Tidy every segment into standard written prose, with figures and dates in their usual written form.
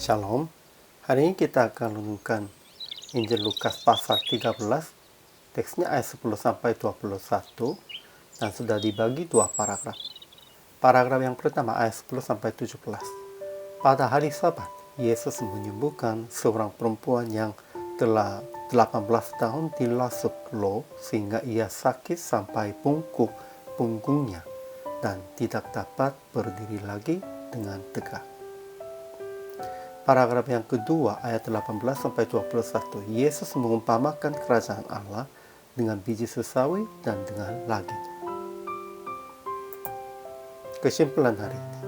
Shalom, hari ini kita akan renungkan Injil Lukas pasal 13, teksnya ayat 10-21, dan sudah dibagi dua paragraf. Paragraf yang pertama ayat 10-17. Pada hari Sabat, Yesus menyembuhkan seorang perempuan yang telah 18 tahun dilasuk loh sehingga ia sakit sampai bungkuk punggungnya dan tidak dapat berdiri lagi dengan tegak. Paragraf yang kedua ayat 18-21, Yesus mengumpamakan kerajaan Allah dengan biji sesawi dan dengan laginya. Kesimpulan hari ini,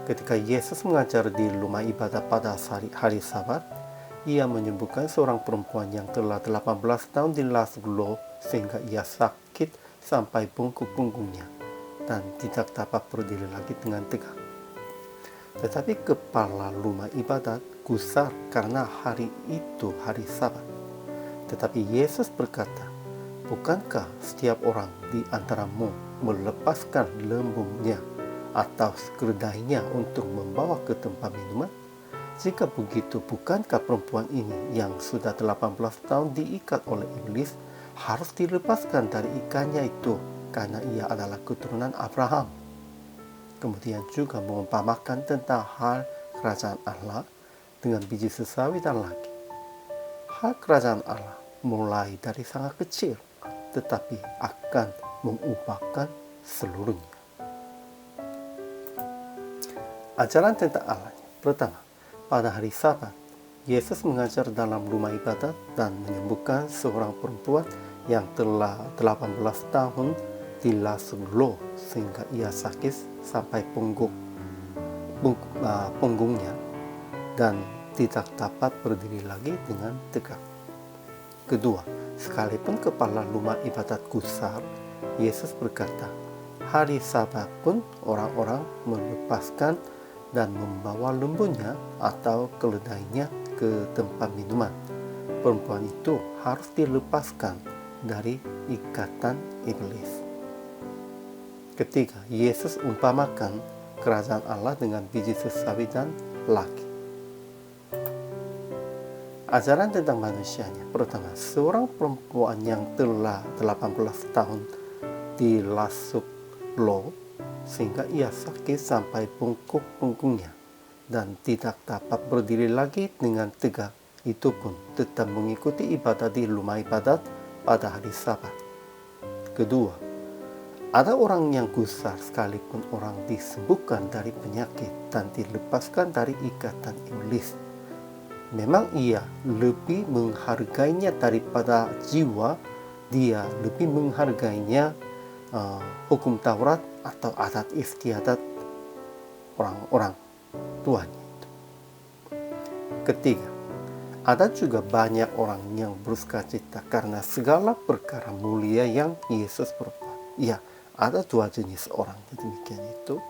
ketika Yesus mengajar di rumah ibadah pada hari Sabat, ia menyembuhkan seorang perempuan yang telah 18 tahun dilasuk loh sehingga ia sakit sampai bungkuk punggungnya dan tidak dapat berdiri lagi dengan tegak. Tetapi kepala rumah ibadat gusar karena hari itu hari Sabat. Tetapi Yesus berkata, "Bukankah setiap orang di antaramu melepaskan lembungnya atau keledainya untuk membawa ke tempat minuman? Jika begitu, bukankah perempuan ini yang sudah 18 tahun diikat oleh iblis harus dilepaskan dari ikannya itu karena ia adalah keturunan Abraham?" Kemudian juga mengumpamakan tentang hal kerajaan Allah dengan biji sesawi dan lagi. Hal kerajaan Allah mulai dari sangat kecil, tetapi akan mengubahkan seluruhnya. Ajaran tentang Allah. Pertama, pada hari Sabat, Yesus mengajar dalam rumah ibadat dan menyembuhkan seorang perempuan yang telah 18 tahun dilasuk loh sehingga ia sakit sampai punggungnya dan tidak dapat berdiri lagi dengan tegak. Kedua, sekalipun kepala rumah ibadat gusar, Yesus berkata, hari Sabat pun orang-orang melepaskan dan membawa lembunya atau keledainya ke tempat minuman. Perempuan itu harus dilepaskan dari ikatan iblis. Ketiga, Yesus umpamakan kerajaan Allah dengan biji sesawi dan lagi. Ajaran tentang manusianya. Pertama, seorang perempuan yang telah 18 tahun dilasuk loh sehingga ia sakit sampai bungkuk punggungnya dan tidak dapat berdiri lagi dengan tegak, itu pun tetap mengikuti ibadah di rumah ibadat pada hari Sabat. Kedua, ada orang yang gusar sekalipun orang disembuhkan dari penyakit dan dilepaskan dari ikatan iblis. Memang ia lebih menghargainya daripada jiwa, dia lebih menghargainya hukum Taurat atau adat istiadat orang-orang tuanya itu. Ketiga, ada juga banyak orang yang bersukacita karena segala perkara mulia yang Yesus perbuat. Ya, ada dua jenis orang demikian itu.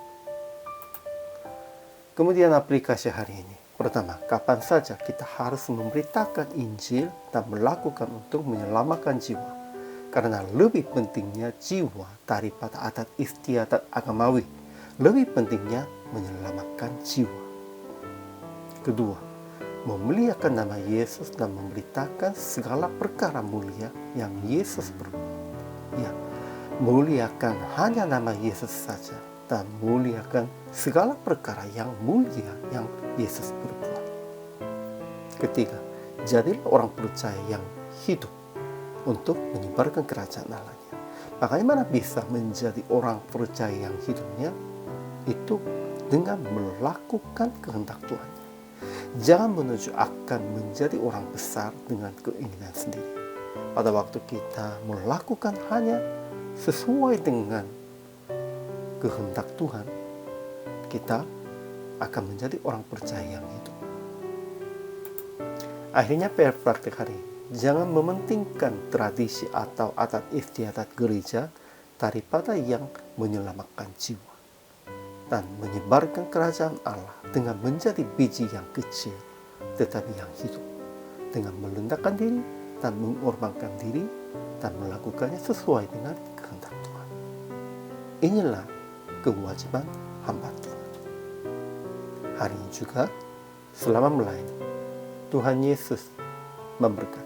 Kemudian aplikasi hari ini. Pertama, kapan saja kita harus memberitakan Injil dan melakukan untuk menyelamatkan jiwa. Karena lebih pentingnya jiwa daripada adat istiadat agamawi. Lebih pentingnya menyelamatkan jiwa. Kedua, memuliakan nama Yesus dan memberitakan segala perkara mulia yang Yesus perbuat. Ya, muliakan hanya nama Yesus saja dan muliakan segala perkara yang mulia yang Yesus perbuat. Ketiga, jadilah orang percaya yang hidup untuk menyebarkan kerajaan Allah-Nya. Bagaimana bisa menjadi orang percaya yang hidupnya? Itu dengan melakukan kehendak Tuhan. Jangan menuju akan menjadi orang besar dengan keinginan sendiri. Pada waktu kita melakukan hanya sesuai dengan kehendak Tuhan, kita akan menjadi orang percaya yang hidup. Akhirnya praktik hari ini, jangan mementingkan tradisi atau adat istiadat gereja daripada yang menyelamatkan jiwa dan menyebarkan kerajaan Allah dengan menjadi biji yang kecil tetapi yang hidup, dengan merendahkan diri dan mengorbankan diri dan melakukannya sesuai dengan kehendak Tuhan. Inilah kewajiban hamba Tuhan. Hari ini juga Selamat melayani. Tuhan Yesus memberkati.